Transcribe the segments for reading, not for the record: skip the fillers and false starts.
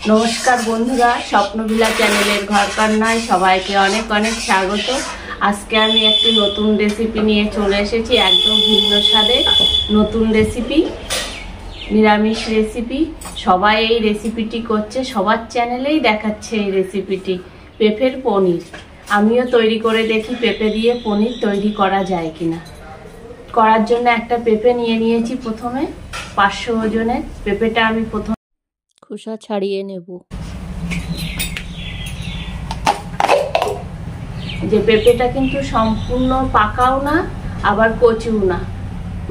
নমস্কার বন্ধুরা, স্বপ্নবিলা চ্যানেলের ঘরকন্যায় সবাইকে অনেক অনেক স্বাগত। আজকে আমি একটি নতুন রেসিপি নিয়ে চলে এসেছি, একদম ভিন্ন স্বাদে নতুন রেসিপি, নিরামিষ রেসিপি। সবাই এই রেসিপিটি করছে, সবার চ্যানেলেই দেখাচ্ছে এই রেসিপিটি, পেঁপের পনির। আমিও তৈরি করে দেখি পেঁপে দিয়ে পনির তৈরি করা যায় কিনা। করার জন্য একটা পেঁপে নিয়ে নিয়েছি, প্রথমে 500 ওজনের পেঁপেটা আমি প্রথমে খোসা ছাড়িয়ে নেব। যে পেঁপেটা কিন্তু সম্পূর্ণ পাকাও না আবার কচিও না,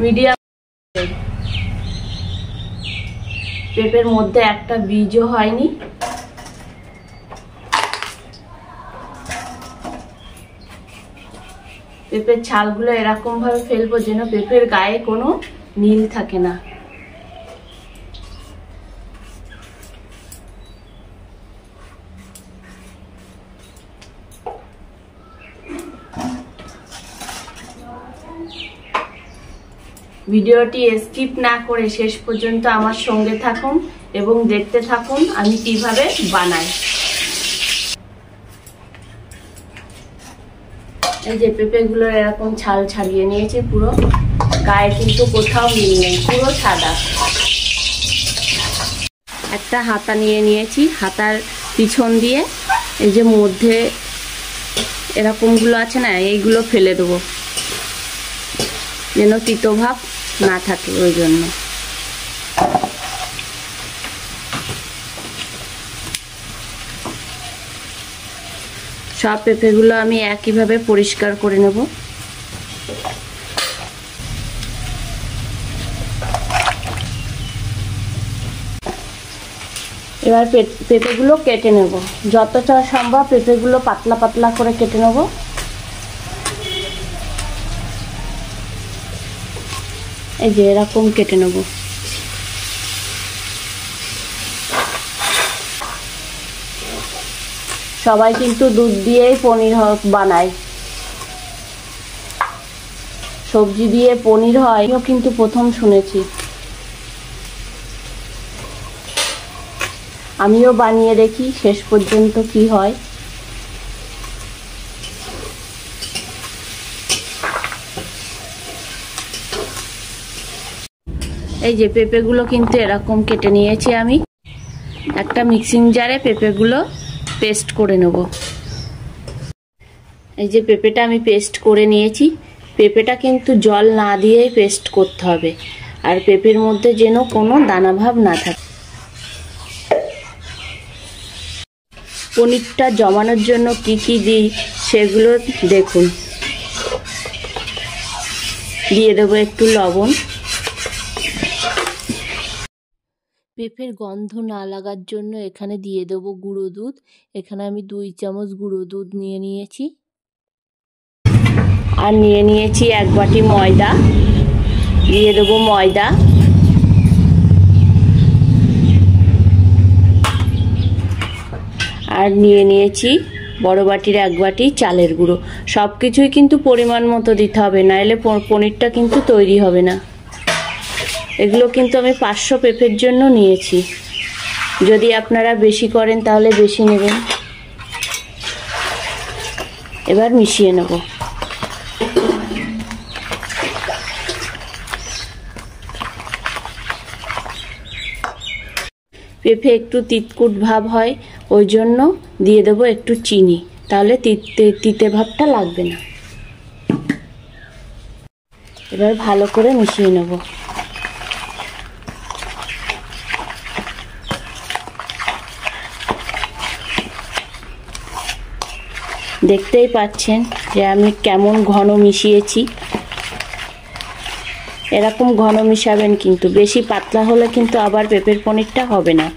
মিডিয়াম। পেঁপের মধ্যে একটা বীজও হয়নি। পেঁপের ছালগুলো এরকম ভাবে ফেলবো যেন পেঁপের গায়ে কোনো নীল থাকে না। ভিডিওটি স্কিপ না করে শেষ পর্যন্ত আমার সঙ্গে থাকুন এবং দেখতে থাকুন আমি কিভাবে বানাই। এই যে পেঁপেগুলো এরকম ছাল ছাড়িয়ে নিয়েছি, পুরো গায়ে কিন্তু কোথাও নীল নেই, পুরো সাদা। একটা হাতা নিয়ে নিয়েছি, হাতার পিছন দিয়ে এই যে মধ্যে এরকমগুলো আছে না, এইগুলো ফেলে দেবো যেন তিতভাব না থাকে, ওই জন্য। সব পেঁপেগুলো আমি একইভাবে পরিষ্কার করে নেব। এবার পেঁপেগুলো কেটে নেব, যতটা সম্ভব পেঁপেগুলো পাতলা পাতলা করে কেটে নেব। এই যে এরকম কেটে নেব। সবাই কিন্তু দুধ দিয়েই পনির বানায়, সবজি দিয়ে পনির হয় আমিও কিন্তু প্রথম শুনেছি। আমিও বানিয়ে দেখি শেষ পর্যন্ত কি হয়। এই যে পেঁপেগুলো কিন্তু এরকম কেটে নিয়েছি আমি। একটা মিক্সিং জারে পেঁপেগুলো পেস্ট করে নেব। এই যে পেঁপেটা আমি পেস্ট করে নিয়েছি। পেঁপেটা কিন্তু জল না দিয়েই পেস্ট করতে হবে, আর পেঁপের মধ্যে যেন কোনো দানাভাব না থাকে। পনিরটা জমানোর জন্য কি কি দিই সেগুলো দেখুন। দিয়ে দেবো একটু লবণ। পেঁপের গন্ধ না লাগার জন্য এখানে দিয়ে দেবো গুঁড়ো দুধ। এখানে আমি 2 চামচ গুঁড়ো দুধ নিয়ে নিয়েছি, আর নিয়ে নিয়েছি 1 বাটি ময়দা। দিয়ে দেবো ময়দা। আর নিয়ে নিয়েছি বড় বাটির 1 বাটি চালের গুঁড়ো। সব কিছুই কিন্তু পরিমাণ মতো দিতে হবে, নাহলে পনিরটা কিন্তু তৈরি হবে না। এগুলো কিন্তু আমি 500 পেঁপের জন্য নিয়েছি। যদি আপনারা বেশি করেন তাহলে বেশি নেবেন। এবার মিশিয়ে নেব। পেঁপে একটু তিতকুট ভাব হয়, ওই জন্য দিয়ে দেবো একটু চিনি, তাহলে তিতে ভাবটা লাগবে না। এবার ভালো করে মিশিয়ে নেব। দেখতেই পাচ্ছেন যে আমি কেমন ঘন মিশিয়েছি। এরকম ঘন মিশাবেন, কিন্তু বেশি পাতলা হলে কিন্তু আবার পেঁপের পনিরটা হবে না।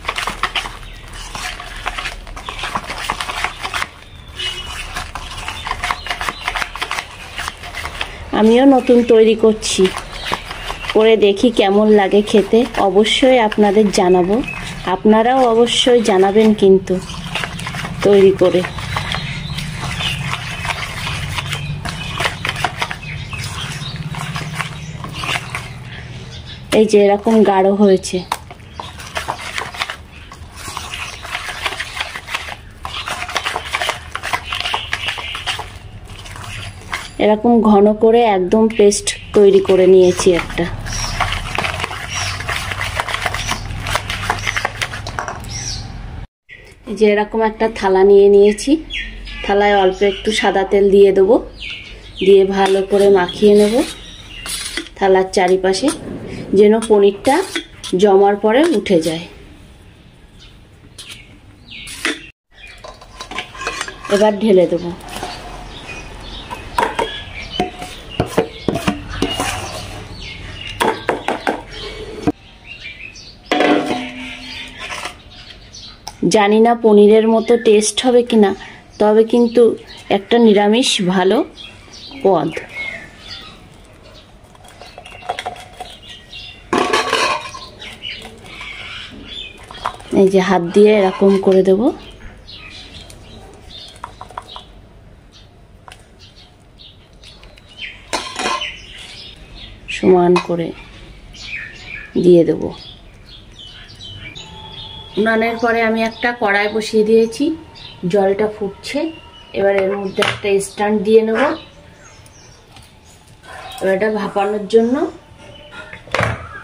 আমিও নতুন তৈরি করছি, করে দেখি কেমন লাগে খেতে। অবশ্যই আপনাদের জানাবো, আপনারাও অবশ্যই জানাবেন কিন্তু তৈরি করে। এই যে এরকম গাঢ় হয়েছে। এরকম ঘন করে একদম পেস্ট তৈরি করে নিয়েছি একটা। এই যে এরকম একটা থালা নিয়ে নিয়েছি, থালায় অল্প একটু সাদা তেল দিয়ে দেবো, দিয়ে ভালো করে মাখিয়ে নেব থালার চারিপাশে, যেন পনিরটা জমার পরে উঠে যায়। এবার ঢেলে দেবো। জানি না পনিরের মতো টেস্ট হবে কিনা, তবে কিন্তু একটা নিরামিষ ভালো পদ। এই যে হাত দিয়ে এরকম করে দেব, সমান করে দিয়ে দেব। উনানের পরে আমি একটা কড়াই বসিয়ে দিয়েছি, জলটা ফুটছে। এবার এর মধ্যে একটা স্ট্যান্ড দিয়ে নেব। এবার এটা ভাপানোর জন্য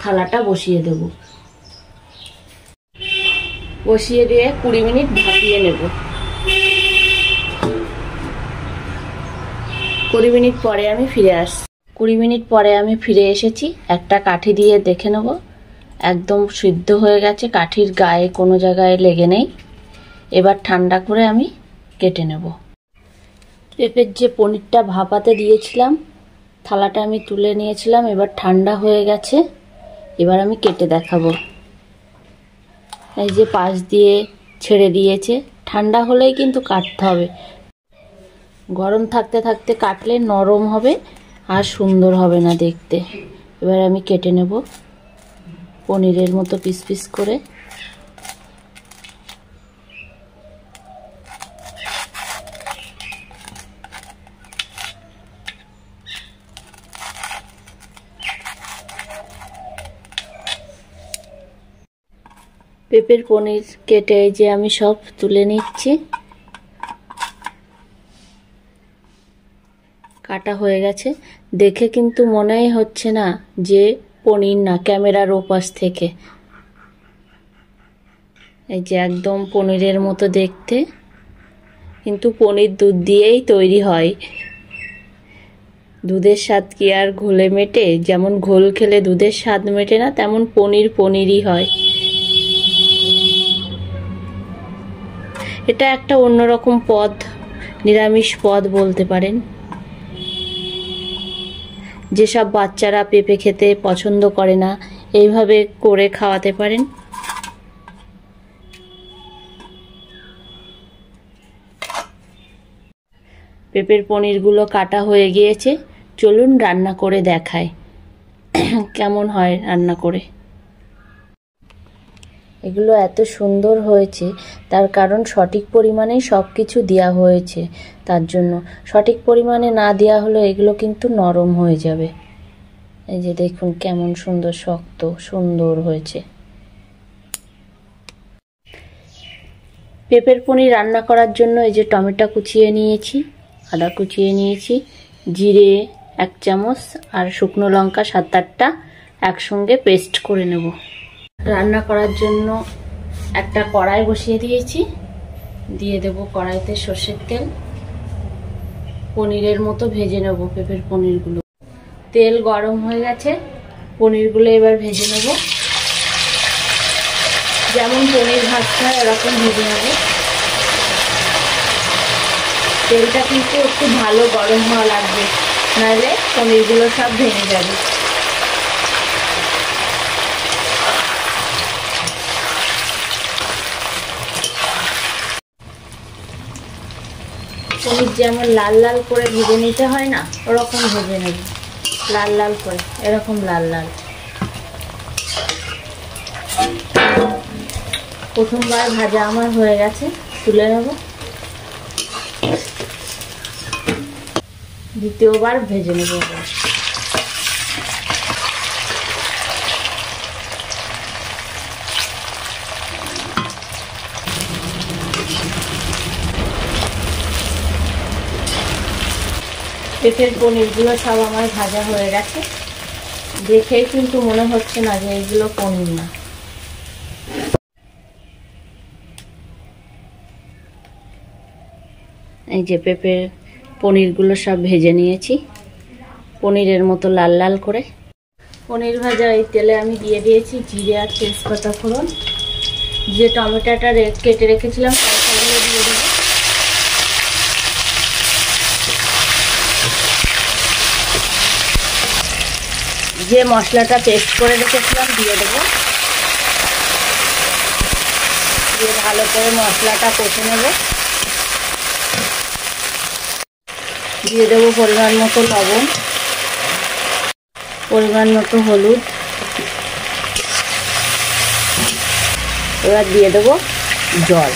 থালাটা বসিয়ে দেব। বসিয়ে দিয়ে 20 মিনিট ভাপিয়ে নেব। 20 মিনিট পরে আমি ফিরে আসছি। 20 মিনিট পরে আমি ফিরে এসেছি। একটা কাঠি দিয়ে দেখে নেব, একদম সিদ্ধ হয়ে গেছে, কাঠির গায়ে কোনো জায়গায় লেগে নেই। এবার ঠান্ডা করে আমি কেটে নেব। পেঁপের যে পনিরটা ভাপাতে দিয়েছিলাম, থালাটা আমি তুলে নিয়েছিলাম, এবার ঠান্ডা হয়ে গেছে। এবার আমি কেটে দেখাবো। এই যে পাশ দিয়ে ছেড়ে দিয়েছে, ঠান্ডা হলেই কিন্তু কাটতে হবে। গরম থাকতে থাকতে কাটলে নরম হবে আর সুন্দর হবে না দেখতে। এবার আমি কেটে নেব পনিরের মতো পিস পিস করে। পেঁপের পনির কেটে যে আমি সব তুলে নিচ্ছি। কাটা হয়ে গেছে, দেখে কিন্তু মনেই হচ্ছে না যে পনির না, ক্যামেরার ওপাশ থেকে। এই যে একদম পনিরের মতো দেখতে, কিন্তু পনির দুধ দিয়েই তৈরি হয়। দুধের স্বাদ কি আর ঘোলে মেটে? যেমন ঘোল খেলে দুধের স্বাদ মেটে না, তেমন পনির পনিরই হয়। এটা একটা অন্যরকম পদ, নিরামিষ পদ বলতে পারেন। যেসব বাচ্চারা পেঁপে খেতে পছন্দ করে না, এইভাবে করে খাওয়াতে পারেন। পেঁপের পনিরগুলো কাটা হয়ে গিয়েছে, চলুন রান্না করে দেখাই কেমন হয় রান্না করে। এগুলো এত সুন্দর হয়েছে তার কারণ সঠিক পরিমাণে সব কিছু দেওয়া হয়েছে। তার জন্য সঠিক পরিমাণে না দেওয়া হলে এগুলো কিন্তু নরম হয়ে যাবে। এই যে দেখুন কেমন সুন্দর শক্ত সুন্দর হয়েছে। পেঁপের পনির রান্না করার জন্য এই যে টমেটো কুচিয়ে নিয়েছি, আদা কুচিয়ে নিয়েছি, জিরে 1 চামচ আর শুকনো লঙ্কা 7-8টা একসঙ্গে পেস্ট করে নেব। রান্না করার জন্য একটা কড়াই বসিয়ে দিয়েছি, দিয়ে দেব কড়াইতে সর্ষের তেল। পনিরের মতো ভেজে নেব পেঁপের পনিরগুলো। তেল গরম হয়ে গেছে, পনিরগুলো এবার ভেজে নেব। যেমন পনির ভাজতে হয় এরকম ভেজে নেব। তেলটা কিন্তু একটু ভালো গরম হওয়া লাগবে, নাহলে পনিরগুলো সব ভেঙে যাবে। পনির যেমন লাল লাল করে ভেজে নিতে হয় না, ওরকম ভেজে নেব, লাল লাল করে, এরকম লাল লাল। প্রথমবার ভাজা আমার হয়ে গেছে, তুলে নেব। দ্বিতীয়বার ভেজে নেব। পেঁপের পনিরগুলো সব আমার ভাজা হয়ে গেছে। দেখেই কিন্তু মনে হচ্ছে না যে এগুলো পনির না। এই যে পেঁপের পনিরগুলো সব ভেজে নিয়েছি পনিরের মতো লাল লাল করে। পনির ভাজা এই তেলে আমি দিয়ে দিয়েছি জিরে আর তেজপাতা ফোড়ন। যে টমেটোটা কেটে রেখেছিলাম সেগুলো দিয়ে দেবো। যে মশলাটা পেস্ট করে রেখেছিলাম দিয়ে দেবো। দিয়ে ভালো করে মশলাটা কষে নেব। দিয়ে দেবো পরিমাণ মতো লবণ, পরিমাণ মতো হলুদ। এবার দিয়ে দেবো জল।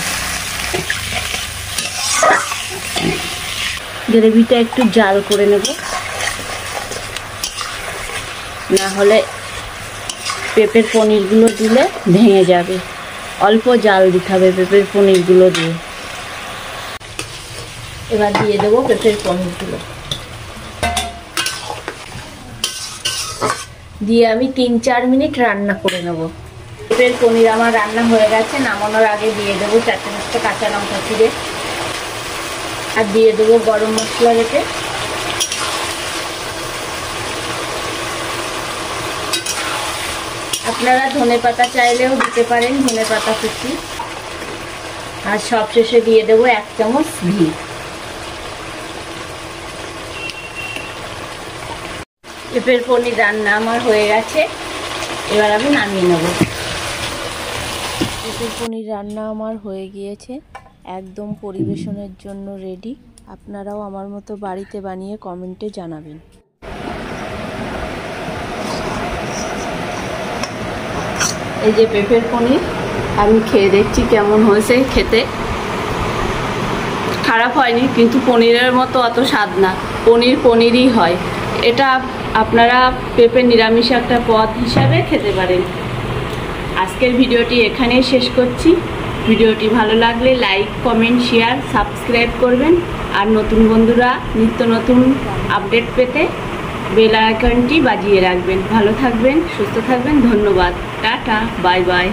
গ্রেভিটা একটু জাল করে নেব, না হলে পেঁপের পনিরগুলো দিলে ভেঙে যাবে। অল্প জাল দিতে হবে পেঁপের পনিরগুলো দিয়ে। এবার দিয়ে দেবো পেঁপের পনিরগুলো দিয়ে আমি 3-4 মিনিট রান্না করে নেব। পেঁপের পনির আমার রান্না হয়ে গেছে। নামানোর আগে দিয়ে দেবো 4-5টা কাঁচা লঙ্কা চিড়ে, আর দিয়ে দেবো গরম মশলা রেখে। আপনারা ধনেপাতা চাইলেও দিতে পারেন, ধনেপাতা কুচি। আর সবশেষে দিয়ে দেবো 1 চামচ ঘি। পেঁপের পনির রান্না আমার হয়ে গেছে। এবার আমি নামিয়ে নেব। পেঁপের পনির রান্না আমার হয়ে গিয়েছে, একদম পরিবেশনের জন্য রেডি। আপনারাও আমার মতো বাড়িতে বানিয়ে কমেন্টে জানাবেন। এই যে পেঁপের পনির, আমি খেয়ে দেখছি কেমন হয়েছে। খেতে খারাপ হয়নি, কিন্তু পনিরের মতো অত স্বাদ না। পনির পনিরই হয়। এটা আপনারা পেঁপে নিরামিষ একটা পদ হিসাবে খেতে পারেন। আজকের ভিডিওটি এখানেই শেষ করছি। ভিডিওটি ভালো লাগলে লাইক, কমেন্ট, শেয়ার, সাবস্ক্রাইব করবেন। আর নতুন বন্ধুরা নিত্য নতুন আপডেট পেতে বেল আইকনটি বাজিয়ে রাখবেন। ভালো থাকবেন, সুস্থ থাকবেন। ধন্যবাদ। Tata, bye bye.